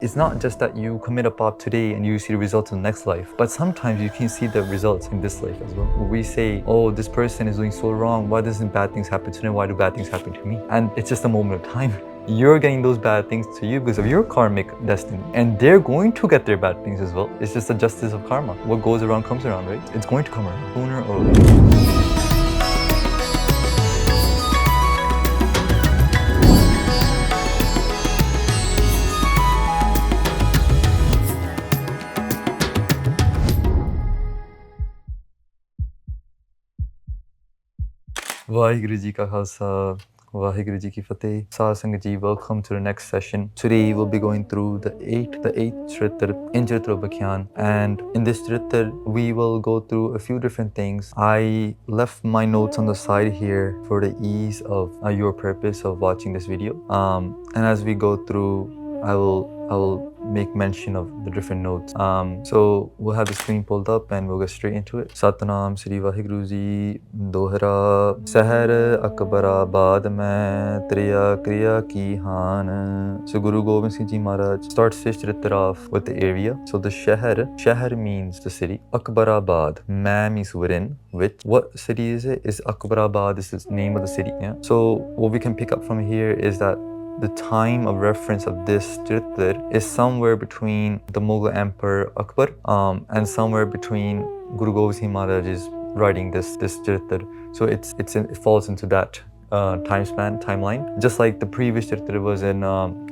It's not just that you commit a pop today and you see the results in the next life, but sometimes you can see the results in this life as well. We say, oh, this person is doing so wrong. Why doesn't bad things happen to them? Why do bad things happen to me? And it's just a moment of time. You're getting those bad things to you because of your karmic destiny. And they're going to get their bad things as well. It's just the justice of karma. What goes around comes around, right? It's going to come around sooner or later. Vaheguru Ji Ka Khalsa, Vaheguru Ji Ki Fateh. Saad Sangat Ji, welcome to the next session. Today we'll be going through the eighth Charitropakhyan in Charitropakhyan, and in this Charitar we will go through a few different things. I left my notes on the side here for the ease of your purpose of watching this video. And as we go through, I will make mention of the different notes. So we'll have the screen pulled up and we'll get straight into it. Satnam Sri Vaheguru Ji Dohra Sahar Akbarabad Mein Triya Kriya Ki Han. So Guru Gobind Singh Ji Maharaj starts his Charitar off with the area. So the Shahar means the city. Akbarabad, Ma means within, which, what city is it? Is Akbarabad, is the name of the city. Yeah. So what we can pick up from here is that the time of reference of this Charitar is somewhere between the Mughal Emperor Akbar and somewhere between Guru Gobind Singh Maharaj's writing this Charitar. So it falls into that timeline. Just like the previous Charitar was in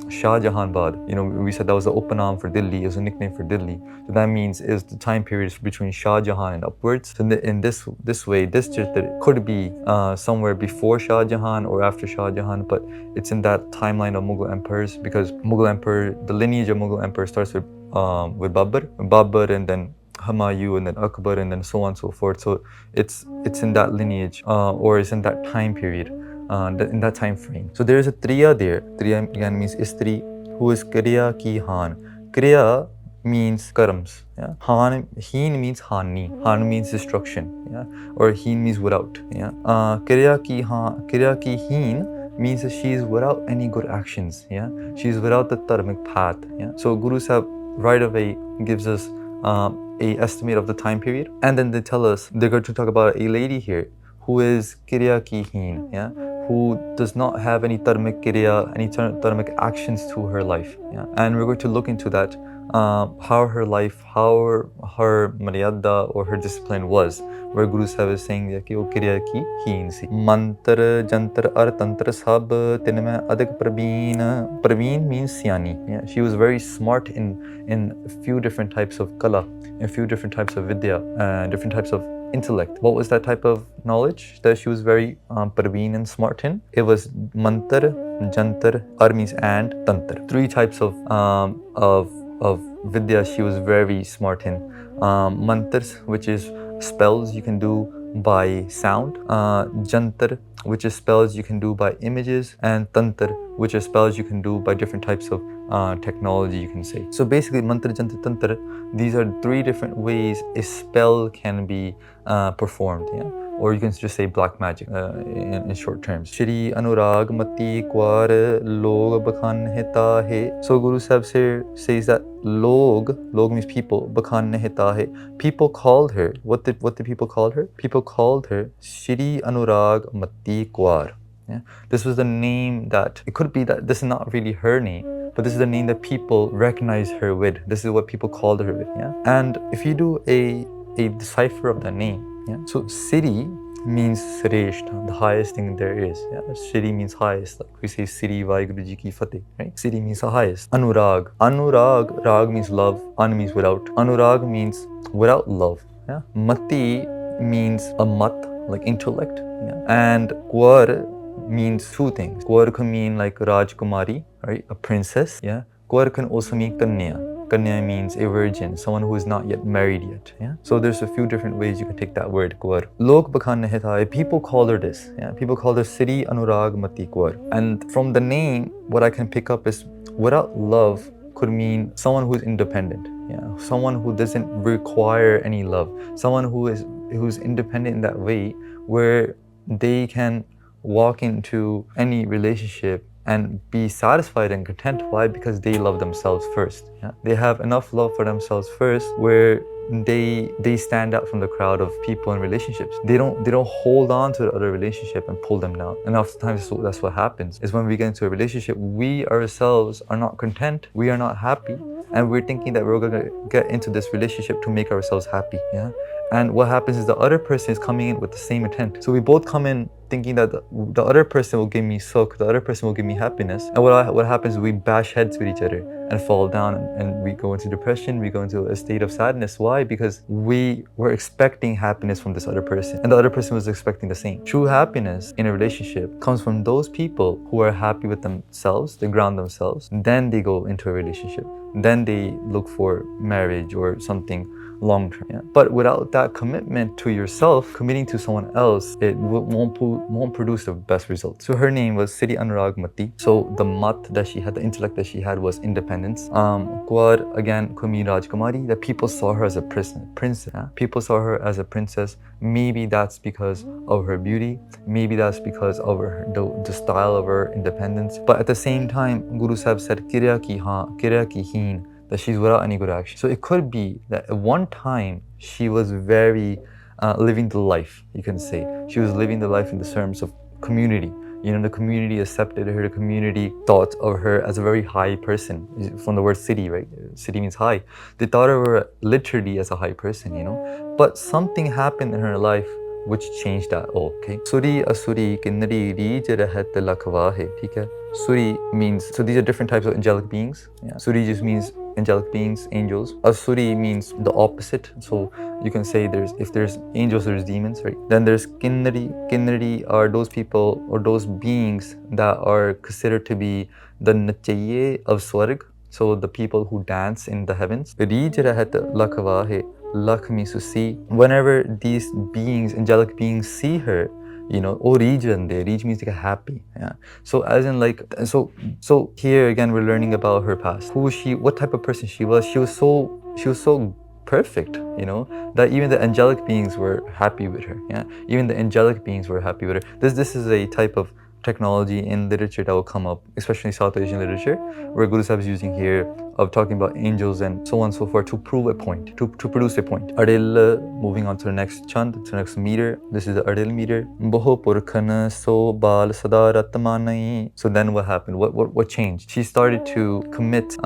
Shah Jahanabad. You know, we said that was the Upanam for Delhi, it was a nickname for Delhi. So that means is the time period between Shah Jahan and upwards. So in this way, this Charitar could be somewhere before Shah Jahan or after Shah Jahan, but it's in that timeline of Mughal emperors, because Mughal emperor, the lineage of Mughal emperor starts with Babur, and then Humayun, and then Akbar, and then so on and so forth. So it's in that lineage, or it's in that time period, in that time frame. So there is a Triya there. Triya again means Istri, who is Kriya Ki Han. Kriya means karams. Yeah. Heen means hani. Han means destruction. Yeah. Or heen means without. Yeah. Kriya Ki Heen means that she is without any good actions. Yeah. She is without the dharmic path. Yeah. So Guru Sahib right away gives us a estimate of the time period, and then they tell us they're going to talk about a lady here who is Kriya Ki Heen, yeah, who does not have any dharmic kriya, any dharmic actions to her life. Yeah. And we're going to look into that, how her life, how her maryada or her discipline was, where Guru Sahib is saying that wo kriya ki heen si. Mantra, jantar ar tantra sab tinme adik praveen. Praveen means siyani. Yeah. She was very smart in a few different types of kala, a few different types of vidya, different types of intellect. What was that type of knowledge that she was very praveen and smart in? It was mantar, jantar, ar means and, tantra. Three types of vidya she was very smart in. Mantras, which is spells you can do by sound. Jantar, which is spells you can do by images. And tantra, which is spells you can do by different types of technology, you can say. So basically, mantra, jantar, tantra, these are three different ways a spell can be performed. Yeah? Or you can just say black magic in short terms. Shri Anurag Mati Kwar Log Bakhan Heta He. So Guru Sahib says that log means people, Bakhan Heta He. People called her. What did people call her? People called her Shri Anurag Mati Kwar. Yeah? This was the name that, it could be that this is not really her name, but this is the name that people recognize her with. This is what people called her with. Yeah? And if you do a decipher of the name, yeah? So Siri means Sreshta, the highest thing there is. Yeah? Siri means highest, like we say Siri Vaheguru Ji Ki Fateh, right? Siri means the highest. Anurag, Rag means love, An means without. Anurag means without love. Yeah? Mati means a mat, like intellect. Yeah? And Kwar means two things. Kwar can mean like Rajkumari, right? A princess. Yeah. Kwar can also mean Kanya. Kanya means a virgin, someone who is not yet married yet. Yeah. So there's a few different ways you can take that word, Kwar. Lok Bakhan Nehita, people call her this. Yeah. People call her Siri Anurag Mati Kwar. And from the name, what I can pick up is without love could mean someone who is independent. Yeah. Someone who doesn't require any love. Someone who's independent in that way, where they can walk into any relationship and be satisfied and content. Why? Because they love themselves first. Yeah? They have enough love for themselves first where they stand out from the crowd of people and relationships. They don't hold on to the other relationship and pull them down. And oftentimes that's what happens, is when we get into a relationship, we ourselves are not content, we are not happy, and we're thinking that we're gonna get into this relationship to make ourselves happy. Yeah. And what happens is the other person is coming in with the same intent. So we both come in thinking that the other person will give me sukh, the other person will give me happiness. And what happens is we bash heads with each other and fall down, and we go into depression, we go into a state of sadness. Why? Because we were expecting happiness from this other person, and the other person was expecting the same. True happiness in a relationship comes from those people who are happy with themselves, they ground themselves, then they go into a relationship. Then they look for marriage or something long term. Yeah? But without that commitment to yourself, committing to someone else, it won't produce the best results. So her name was Siri Anuragmati. So the mat that she had, the intellect that she had, was independence. Quad, again, Kumi Rajkumari, that people saw her as a princess. Yeah? People saw her as a princess. Maybe that's because of her beauty. Maybe that's because of the style of her independence. But at the same time, Guru Sahib said, Kirya ki haan, kirya ki heen, that she's without any good action. So it could be that at one time she was very living the life, you can say. She was living the life in the terms of community. You know, the community accepted her, the community thought of her as a very high person, from the word city, right? City means high. They thought of her literally as a high person, you know. But something happened in her life which changed that all, okay? Suri asuri kinnari rij rahat lakhwahe, theek hai? Suri means, so these are different types of angelic beings. Yeah. Suri just means angelic beings, angels. Asuri means the opposite. So you can say if there's angels, there's demons, right? Then there's kinnari. Kinnari are those people or those beings that are considered to be the nachaye of Swarg. So the people who dance in the heavens. Rij rahat lakhwahe. Lakh means to see. Whenever these beings, angelic beings, see her, you know, oh, Rij means like happy. Yeah. So as in like, so here again we're learning about her past. Who she, what type of person she was. She was so perfect, you know, that even the angelic beings were happy with her. Yeah. Even the angelic beings were happy with her. This is a type of technology in literature that will come up, especially South Asian literature, where Guru Sahib is using here of talking about angels and so on and so forth to prove a point, to produce a point. Adil, moving on to the next chant, to the next meter. This is the Adil meter. Boho purkhan so bal sadaratmanai. So then what happened? What changed? She started to commit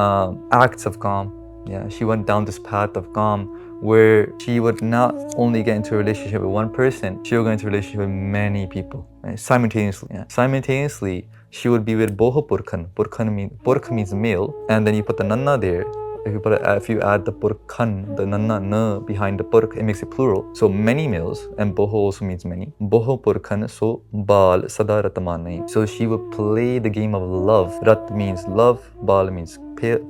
acts of calm. Yeah, she went down this path of calm, where she would not only get into a relationship with one person, she would get into a relationship with many people, right? Simultaneously. Yeah. Simultaneously, she would be with Boho Purkhan. Purkh means male, and then you put the nanna there. If you add the purkhan, the nanna na behind the purkh, it makes it plural. So many males, and boho also means many. Boho purkhan so bal sada ratmanai. So she would play the game of love. Rat means love, bal means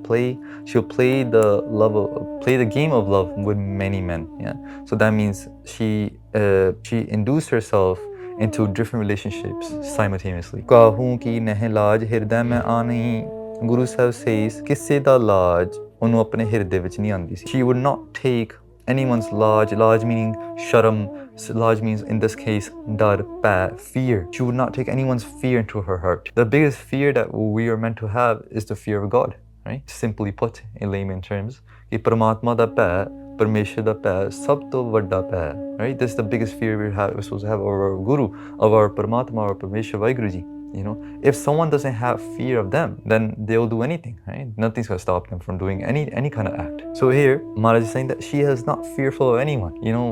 play. She'll play the game of love with many men. Yeah. So that means she induced herself into different relationships simultaneously. Kahun ki nahi laaj hirday mein aani. Guru Sahib says, Kisse da laaj ਉਹਨੂੰ ਆਪਣੇ ਹਿਰਦੇ ਵਿੱਚ ਨਹੀਂ ਆਉਂਦੀ ਸੀ. She would not take anyone's laj meaning sharam, laj means in this case dar, fear. She would not take anyone's fear into her heart. The biggest fear that we are meant to have is the fear of God, right? Simply put, in layman terms, ਕਿ ਪਰਮਾਤਮਾ ਦਾ ਭੈ, ਪਰਮੇਸ਼ਰ ਦਾ ਭੈ ਸਭ ਤੋਂ ਵੱਡਾ ਭੈ, right? This is the biggest fear we're supposed to have of our Guru, of our Paramatma, our Parmeshwar Vaheguru Ji. You know, if someone doesn't have fear of them, then they'll do anything, right? Nothing's gonna stop them from doing any kind of act. So here, Maharaj is saying that she is not fearful of anyone. You know,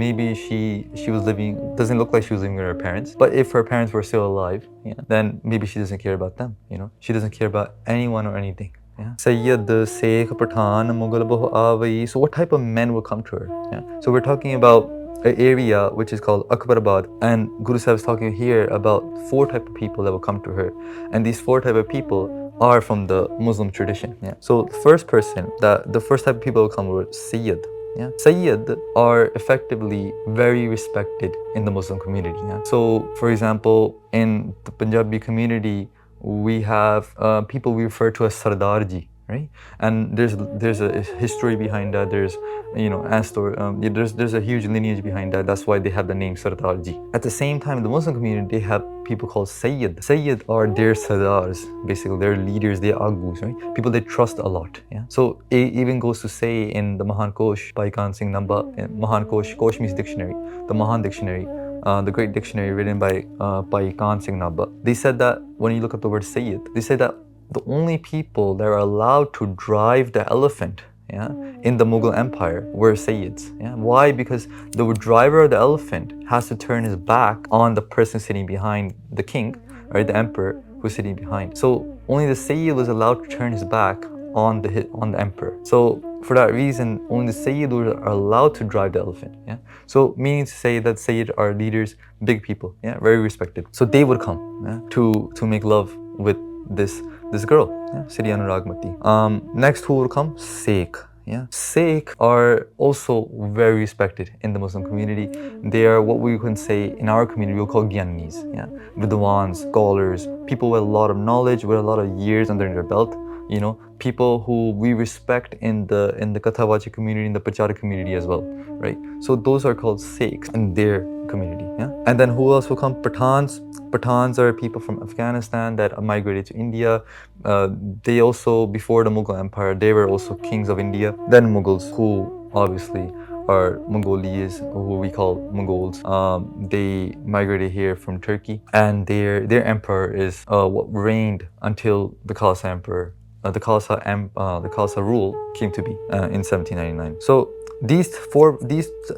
maybe she was living, doesn't look like she was living with her parents, but if her parents were still alive, yeah, then maybe she doesn't care about them, you know? She doesn't care about anyone or anything. Yeah. Sayyid, Sheikh, Pathan, Mughal, Bahu, Avai. So what type of men will come to her? Yeah. So we're talking about an area which is called Akbarabad, and Guru Sahib is talking here about 4 type of people that will come to her, and these 4 type of people are from the Muslim tradition. Yeah. So the first type of people will come were Sayyid. Yeah. Sayyid are effectively very respected in the Muslim community. Yeah. So for example, in the Punjabi community, we have people we refer to as Sardarji. right? And there's a history behind that. There's, you know, there's a huge lineage behind that. That's why they have the name Sardar Ji. At the same time, in the Muslim community, they have people called Sayyid. Sayyid are their Sardars, basically their leaders, their Agus, right? People they trust a lot. Yeah. So it even goes to say in the Mahan Kosh by Khan Singh Namba, Mahan Kosh, Kosh means dictionary, the Mahan dictionary, the great dictionary written by Khan Singh Namba. They said that when you look up the word Sayyid, they say that the only people that are allowed to drive the elephant, yeah, in the Mughal Empire were Sayyids. Yeah? Why? Because the driver of the elephant has to turn his back on the person sitting behind the king, right, the emperor who's sitting behind. So only the Sayyid was allowed to turn his back on the emperor. So for that reason, only the Sayyid are allowed to drive the elephant. Yeah. So meaning to say that Sayyid are leaders, big people, yeah, very respected. So they would come, yeah, to make love with this girl, yeah, Sri Anuragmati. Next who will come? Sheikh. Yeah. Sheikh are also very respected in the Muslim community. They are what we can say in our community we'll call Gyanis, yeah, Vidwans, scholars, people with a lot of knowledge, with a lot of years under their belt. You know, people who we respect in the Kathavachi community, in the Pachara community as well, right? So those are called Sikhs in their community, yeah. And then who else will come? Pathans. Pathans are people from Afghanistan that migrated to India. They also, before the Mughal Empire, they were also kings of India. Then Mughals, who obviously are Mongolis, who we call Mongols. They migrated here from Turkey, and their emperor is what reigned until the Khalsa emperor. The Khalsa rule came to be in 1799. So these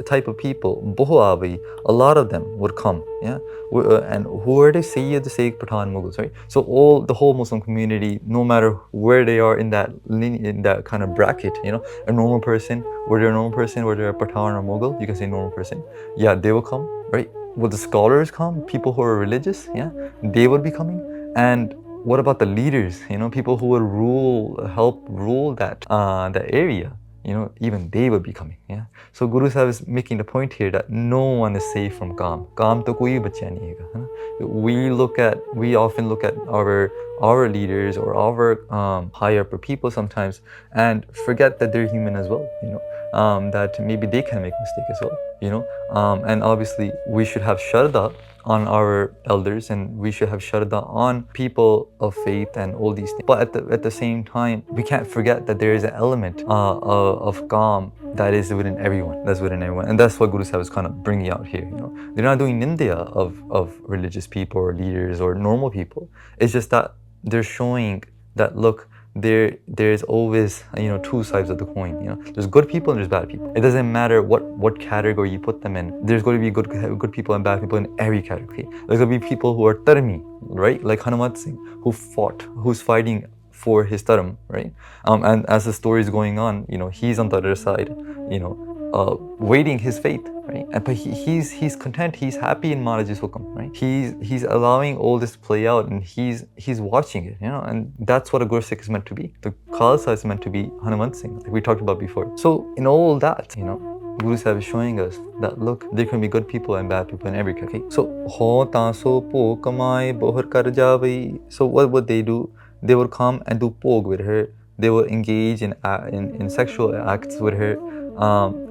type of people, Bohuavi, a lot of them would come, yeah. And who are they? Sayyid, the Sheikh, Pathan, Mughals, right? So the whole Muslim community, no matter where they are in that kind of bracket, you know, a normal person, whether they're a Pathan or Mughal, you can say normal person, yeah, they will come, right? Will the scholars come? People who are religious, yeah, they would be coming. And what about the leaders? You know, people who would help rule that area. You know, even they will be coming. Yeah. So Guru Sahib is making the point here that no one is safe from Kaam. Kaam to koi bacha nahi hai. We often look at our leaders or our higher upper people sometimes and forget that they're human as well. You know, that maybe they can make mistake as well. You know, and obviously we should have shraddha on our elders, and we should have shraddha on people of faith and all these things. But at the same time, we can't forget that there is an element of Kaam that is within everyone. And that's what Guru Sahib is kind of bringing out here. You know, they're not doing nindya of religious people or leaders or normal people. It's just that they're showing that, look, there's always, you know, two sides of the coin. You know, there's good people and there's bad people. It doesn't matter what category you put them in. There's going to be good people and bad people in every category. There's going to be people who are dharmi, right? Like Hanuman Singh, who's fighting for his dharma, right? And as the story is going on, you know, he's on the other side, you know, waiting his fate, right? But he's content, he's happy in Maharaji's hukam, right? He's allowing all this to play out, and he's watching it, you know, and that's what a Gursikh is meant to be. The Khalsa is meant to be Hanuman Singh, like we talked about before. So in all that, you know, Guru Sahib is showing us that, look, there can be good people and bad people in every category. So ho taso po kamai bohar kar javai. So what would they do? They would come and do pog with her. They would engage in sexual acts with her,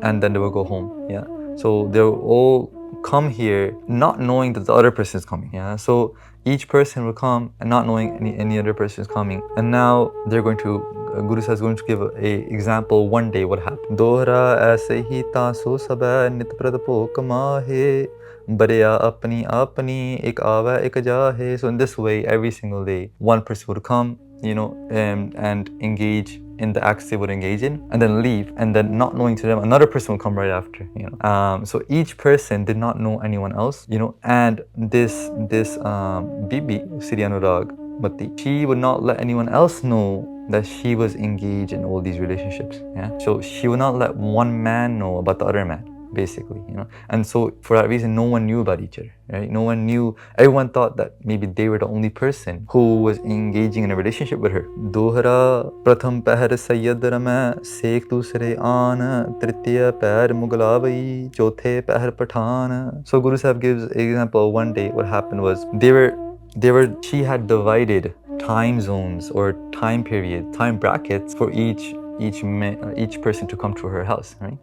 and then they will go home. Yeah. So they will all come here not knowing that the other person is coming. Yeah. So each person will come and not knowing any other person is coming. And now they're going to, Guru Sahib is going to give a example one day what happened. Dohra aise hi taso sabha nit prad po kamahe. Bariya apni apni ek aava ek jahe. So in this way, every single day, one person would come, you know, and engage in the acts they would engage in, and then leave, and then not knowing to them, another person will come right after, you know. So each person did not know anyone else, you know, and this Bibi, Sri Anuragmati, she would not let anyone else know that she was engaged in all these relationships, yeah. So she would not let one man know about the other man, basically, you know. And so for that reason, no one knew about each other, right? No one knew. Everyone thought that maybe they were the only person who was engaging in a relationship with her. Dohra pratham pahar sayyad rama sekh dusre aan tritiya pair mughlabai chauthe pahar pathan. So Guru Sahib gives an example. One day what happened was she had divided time zones or time period, time brackets for each person to come to her house, right?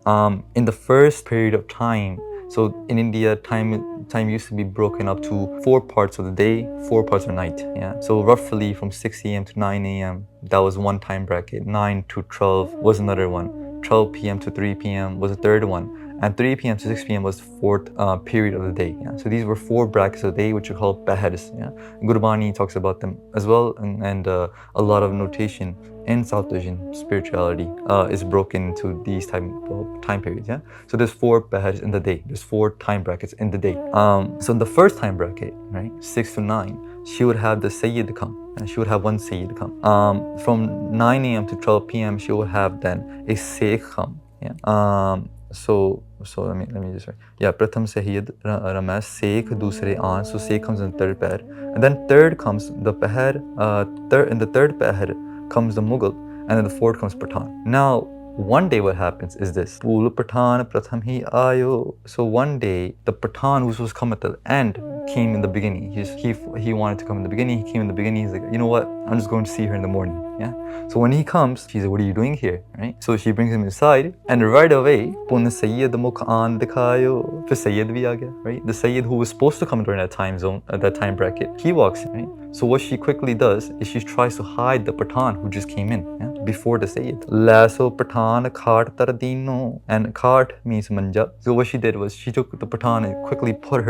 In the first period of time, so in India, time used to be broken up to 4 parts of the day, 4 parts of the night. Yeah. So roughly from 6 a.m. to 9 a.m. that was one time bracket. 9 to 12 was another one. 12 p.m. to 3 p.m. was a third one. And 3 p.m. to 6 p.m. was the fourth period of the day. Yeah? So these were 4 brackets of the day, which are called pahars. Yeah? Gurbani talks about them as well, and a lot of notation in South Asian spirituality is broken into these type of time periods. Yeah. So there's 4 pahars in the day. There's 4 time brackets in the day. So in the first time bracket, right, 6 to 9, she would have the Sayyid come. And she would have one Sayyid come. From 9 a.m. to 12 p.m. she would have then a Sheikh come. Yeah. So let me just write. Yeah, Pratham Sayyid Ramesh, Sheikh, Dusre Aan. So Sheikh comes in third pahar. And then third comes the pahar, in the third pahar comes the Mughal, and then the fourth comes Pathan. Now, one day what happens is this. Pool Pathan Pratham hi ayo. So one day, the Pathan who was supposed to come at the end came in the beginning. He wanted to come in the beginning. He came in the beginning. He's like, you know what? I'm just going to see her in the morning. Yeah. So when he comes, she's like, what are you doing here? Right. So she brings him inside, and right away, Pun Sayyid Mukh Aan Dikhayo. Fir Sayyid bhi aa gaya. Right. The Sayyid who was supposed to come during that time zone, that time bracket, he walks in. Right. So what she quickly does is she tries to hide the Pathan who just came in, yeah, before the Sayyid. Laso Pathan Khat Tardino, and Khat means manja. So what she did was she took the Pathan and quickly put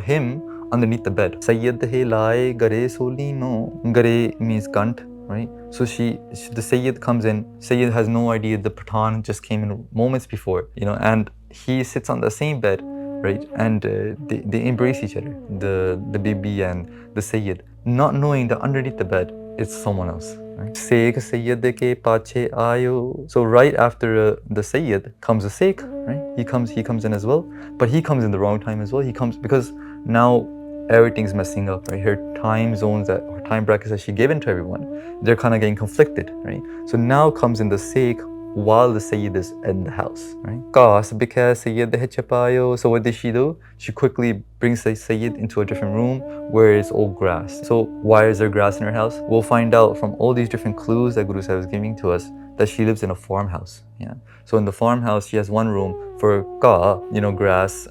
him underneath the bed. Sayyid he lai gare solino. Gare means kant, right? So the Sayyid comes in. Sayyid has no idea the Pathan just came in moments before, and he sits on the same bed, right? And they embrace each other, the Bibi and the Sayyid, not knowing that underneath the bed it's someone else. Right? Sheikh Sayyid ke pache ayo. So right after the Sayyid comes the Sheikh, right? He comes in as well, but he comes in the wrong time as well. He comes because now everything's messing up, right? Her time zones or time brackets that she given to everyone, they're kind of getting conflicted, right? So now comes in the Sheikh while the Sayyid is in the house, right? Because Sayyid chapayo. So what did she do? She quickly brings the Sayyid into a different room where it's all grass. So why is there grass in her house? We'll find out from all these different clues that Guru Sahib is giving to us that she lives in a farmhouse. Yeah. So in the farmhouse, she has one room for grass,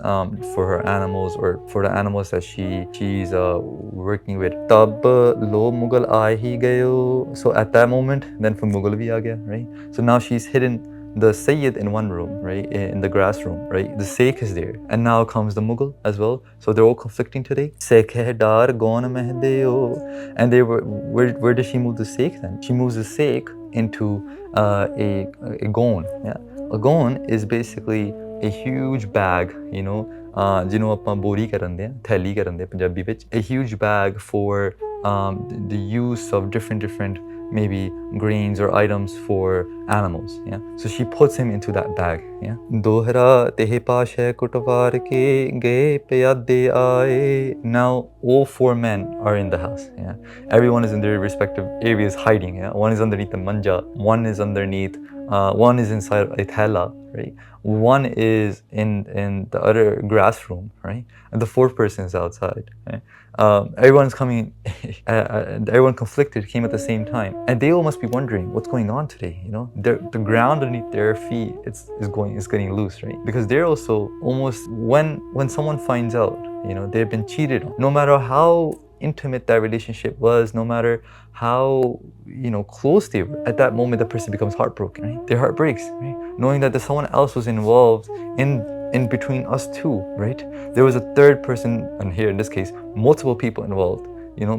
for her animals or for the animals that she's working with. Tab lo Mughal aa hi gayo. So at that moment, then for Mughal bhi aa gaya, right? So now she's hidden the Sayyid in one room, right, in the grass room, right? The Sheikh is there, and now comes the Mughal as well. So they're all conflicting today. Sheikh hai dar gon mehdeo, and they were where does she move the Sheikh then? She moves the Sheikh into a gon. Yeah, a gon is basically a huge bag, ਜਿਹਨੂੰ ਆਪਾਂ ਬੋਰੀ ਕਹਿੰਦੇ ਆ, ਥੈਲੀ ਕਹਿੰਦੇ ਪੰਜਾਬੀ ਵਿੱਚ, a huge bag for the use of different maybe grains or items for animals. Yeah, so she puts him into that bag. Yeah, dohra tehe paashe kutwar ke gaye pyade aaye. Now all 4 men are in the house. Yeah, everyone is in their respective areas hiding. Yeah, one is underneath the manja, one is underneath, one is inside a thela, right? One is in the other grass room, right? And the 4th person is outside. Right? Everyone's coming, everyone conflicted came at the same time, and they all must be wondering what's going on today. The ground underneath their feet is getting loose, right? Because they're also almost when someone finds out, they've been cheated on. No matter how intimate that relationship was, no matter how close they were, at that moment the person becomes heartbroken, right? Their heart breaks, right? Knowing that someone else was involved in between us two, right? There was a 3rd person, and here in this case, multiple people involved,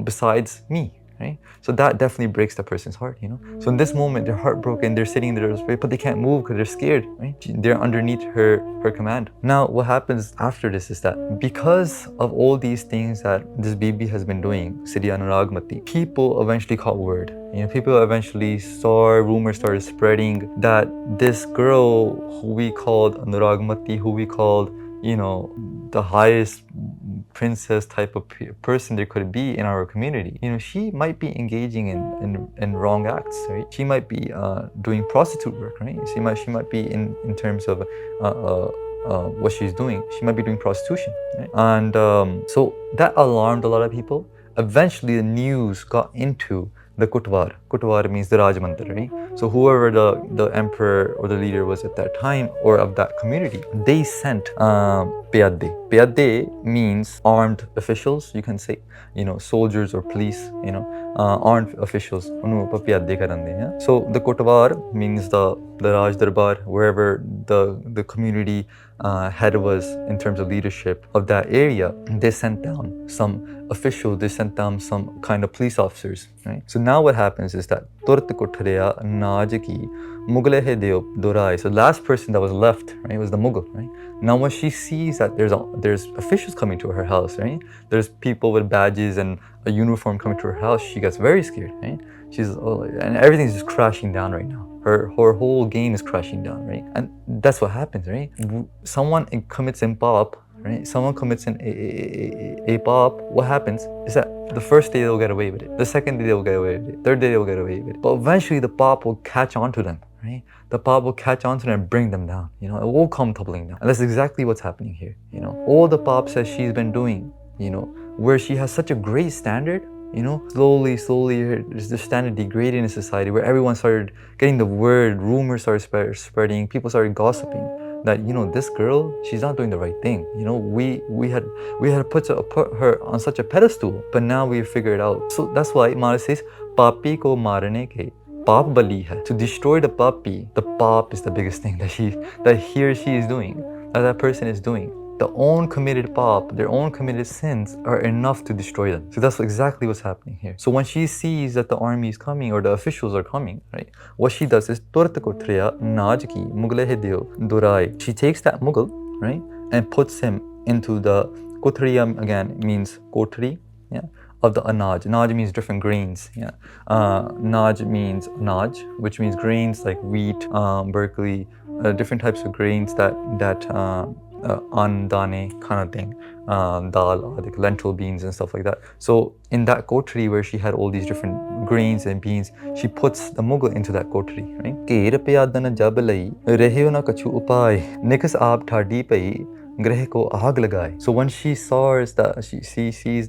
besides me, right? So that definitely breaks the person's heart, So in this moment, they're heartbroken, they're sitting there, but they can't move because they're scared, right? They're underneath her command. Now, what happens after this is that because of all these things that this Bibi has been doing, Siddhi Anuragmati, people eventually caught word. People eventually saw, rumors started spreading that this girl who we called Anuragmati, who we called, the highest princess type of person there could be in our community, she might be engaging in wrong acts, right? She might be doing prostitute work, right? She might be in terms of what she's doing, she might be doing prostitution, right? And so that alarmed a lot of people. eventually the news got into the Kutwar. Kutwar means the Rajmandir, right? So whoever the emperor or the leader was at that time or of that community, they sent Piyade. Piyade means armed officials, you can say, soldiers or police, armed officials. So the Kotwar means the Raj Darbar, wherever the community head was in terms of leadership of that area. They sent down some officials, they sent down some kind of police officers, right? So now what happens is that Turat Kothreya Najaki Mughal he Deo Dorai. So the last person that was left, right, was the Mughal, right? Now when she sees that there's officials coming to her house, right? There's people with badges and a uniform coming to her house, she gets very scared, right? And everything's just crashing down right now. Her whole game is crashing down, right? And that's what happens, right? Someone commits impop, right? Someone commits a pop. What happens is that the first day they'll get away with it. The second day they'll get away with it. Third day they'll get away with it. But eventually the pop will catch on to them, right? The pop will catch on to them and bring them down. It will come tumbling down. And that's exactly what's happening here. All the pop says she's been doing, where she has such a great standard. Slowly, the standard degraded in a society where everyone started getting the word, rumors started spreading, people started gossiping that, this girl, she's not doing the right thing. We had put her on such a pedestal, but now we figured it out. So that's why Mara says, Papi ko marne ke paap bali hai. To destroy the papi, the pop is the biggest thing that he or she is doing, that person is doing. The own committed pop, their own committed sins are enough to destroy them. So that's exactly what's happening here. So when she sees that the army is coming or the officials are coming, right? What she does is she takes that Mughal, right, and puts him into the Kothriya, again means kotri, yeah, of the anaj. Anaj means different grains. Yeah, Naj means anaj, which means grains like wheat, Berkeley, different types of grains that andane kind of thing, dal, like lentil beans and stuff like that. So in that kotri where she had all these different grains and beans, she puts the Mughal into that kotri, right? Kher piyadana jab lai rehyo na kachu upay nikas aap thadi pai greh ko aag lagaye. So when she sees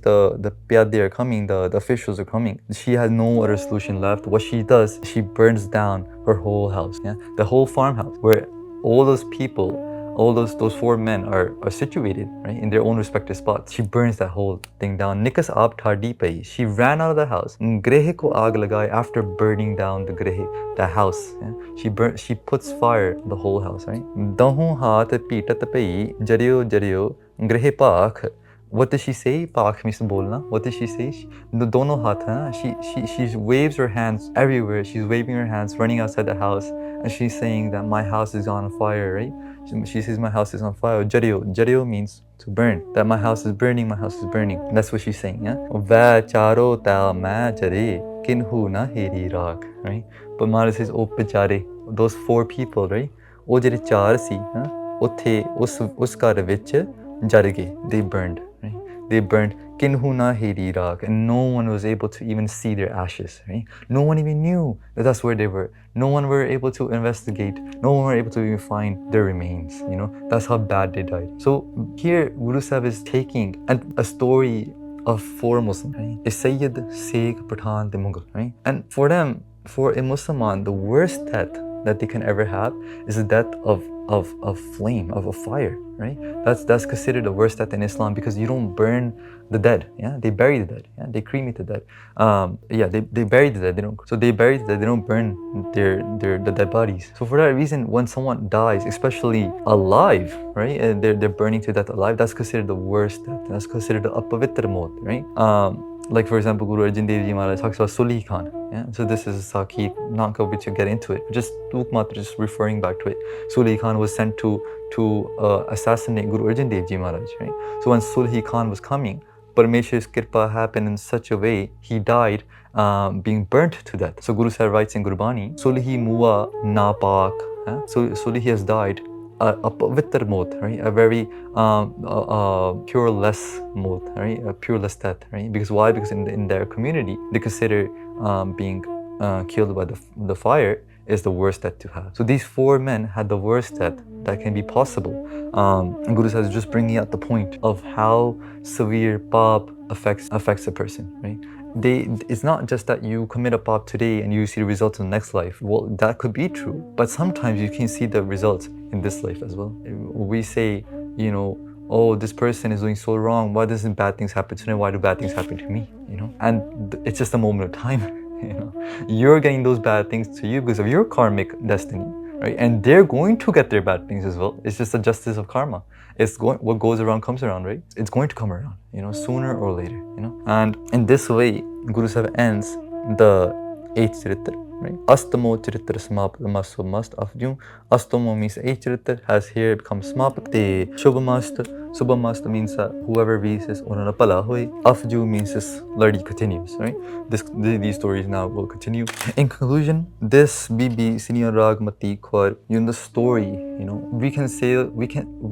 the piyade are coming, the officials are coming, she has no other solution left. What she does, she burns down her whole house, yeah, the whole farmhouse where all those people, all those 4 men are situated, right, in their own respective spots. She burns that whole thing down. Nikas aap thadi pai. She ran out of the house. Greh ko aag lagaye, after burning down the greh, the house. Yeah? She puts fire the whole house, right? Dahu haat pitat pai jaryo greh paakh. What does she say? Paakh means bolna. What does she say? Dono haath hai. She waves her hands everywhere. She's waving her hands, running outside the house, and she's saying that my house is on fire, right? She says my house is on fire. Jaryo means to burn. That my house is burning, my house is burning. That's what she's saying, yeah? Va charo ta ma jare kinhu na heri raak, right? But Mara says, oh pichare, those 4 people, right? Oh jare 4 si, uthe us ghar vich jar gaye, they burned, right? They burned. Kinhu na heri raak, and no one was able to even see their ashes, right? No one even knew that that's where they were. No one were able to investigate. No one were able to even find their remains, That's how bad they died. So here, Guru Sahib is taking a story of 4 Muslims, right? A Sayyid, Sikh, Pathan, the Mughal, right? And for them, for a Musliman, the worst death that they can ever have is the death of flame, of a fire, right? That's considered the worst death in Islam, because you don't burn the dead, yeah? They bury the dead, yeah? They cremate the dead. They bury the dead. They bury the dead, they don't burn the dead bodies. So for that reason, when someone dies, especially alive, right? And they're burning to death alive, that's considered the worst death. That's considered a pavitra maut, right? Like for example, Guru Arjan Dev Ji Maharaj talks about Sulhi Khan. Yeah? So this is Saki, not going to get into it. Just referring back to it. Sulhi Khan was sent to assassinate Guru Arjan Dev Ji Maharaj. Right? So when Sulhi Khan was coming, Parmeshwar's Kirpa happened in such a way, he died being burnt to death. So Guru Sahib writes in Gurbani, Sulhi Mua Napak. So Sulhi has died a pavitra maut, right? A very pureless maut, right? A pureless death, right? Because why? Because in their community, they consider being killed by the fire is the worst death to have. So these 4 men had the worst death that can be possible. And Guru Sahib is just bringing out the point of how severe pap affects a person, right? It's not just that you commit a pop today and you see the results in the next life. Well, that could be true, but sometimes you can see the results in this life as well. We say, you know, oh, this person is doing so wrong. Why doesn't bad things happen to them? Why do bad things happen to me? You know, and it's just a moment of time. You know, you're getting those bad things to you because of your karmic destiny, right? And they're going to get their bad things as well. It's just the justice of karma. What goes around comes around, right? It's going to come around, you know, sooner or later, you know. And in this way, Guru Sahib ends the 8th Charitra, right? Astamo Charitra Samapamaso must afjum. Astamo means 8th Charitra has here become Samapate. Shubhamasta means that whoever reads this Unana Pala Hoy. Afju means this Ladi continues, right? These stories now will continue. In conclusion, this Bibi Senior Ragmati Kaur, you know, the story, you know, we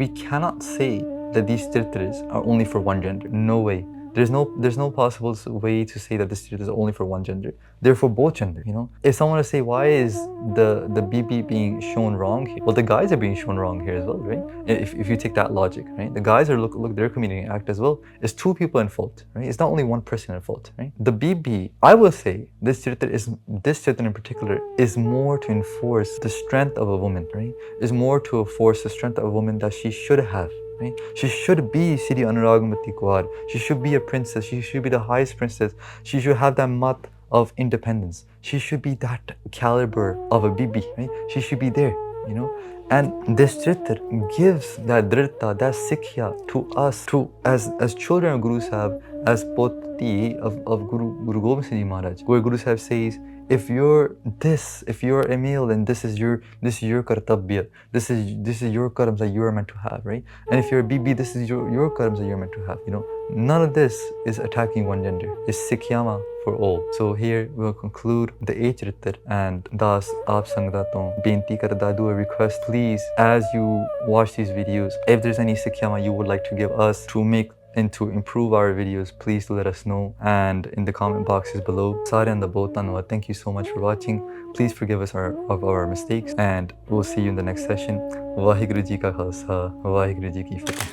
cannot say that these Charitras are only for one gender. No way. There's no possible way to say that this Charitra is only for one gender. They're for both gender, you know. If someone were to say, why is the BB being shown wrong here? Well, the guys are being shown wrong here as well, right? If you take that logic, right? The guys are look they're committing an act as well. It's two people in fault, right? It's not only one person in fault, right? The BB, I will say, this Charitra in particular is more to enforce the strength of a woman, right? Is more to enforce the strength of a woman that she should have. Right? She should be Siri Anuragmati Kaur. She should be a princess. She should be the highest princess. She should have that mat of independence. She should be that caliber of a bibi. Right? She should be there, you know. And this Charitra gives that dhrita, that sikhya to us, as children of Guru Sahib, as poti of Guru Gobind Singh Ji Maharaj, where Guru Sahib says, if you're a male, then this is your kartabya. This is your karmas that you are meant to have, right? And if you're a bibi, this is your karmas that you're meant to have. You know, none of this is attacking one gender. It's sikhyama for all. So here we'll conclude the 8th Charitra, and das aap sangdaton benti karda, do a request, please, as you watch these videos, if there's any sikhyama you would like to give us to make and to improve our videos, please do let us know, and in the comment boxes below. Thank you so much for watching. Please forgive us of our mistakes, and we'll see you in the next session. Vaheguru Ji Ka Khalsa, Vaheguru Ji Ki Fateh.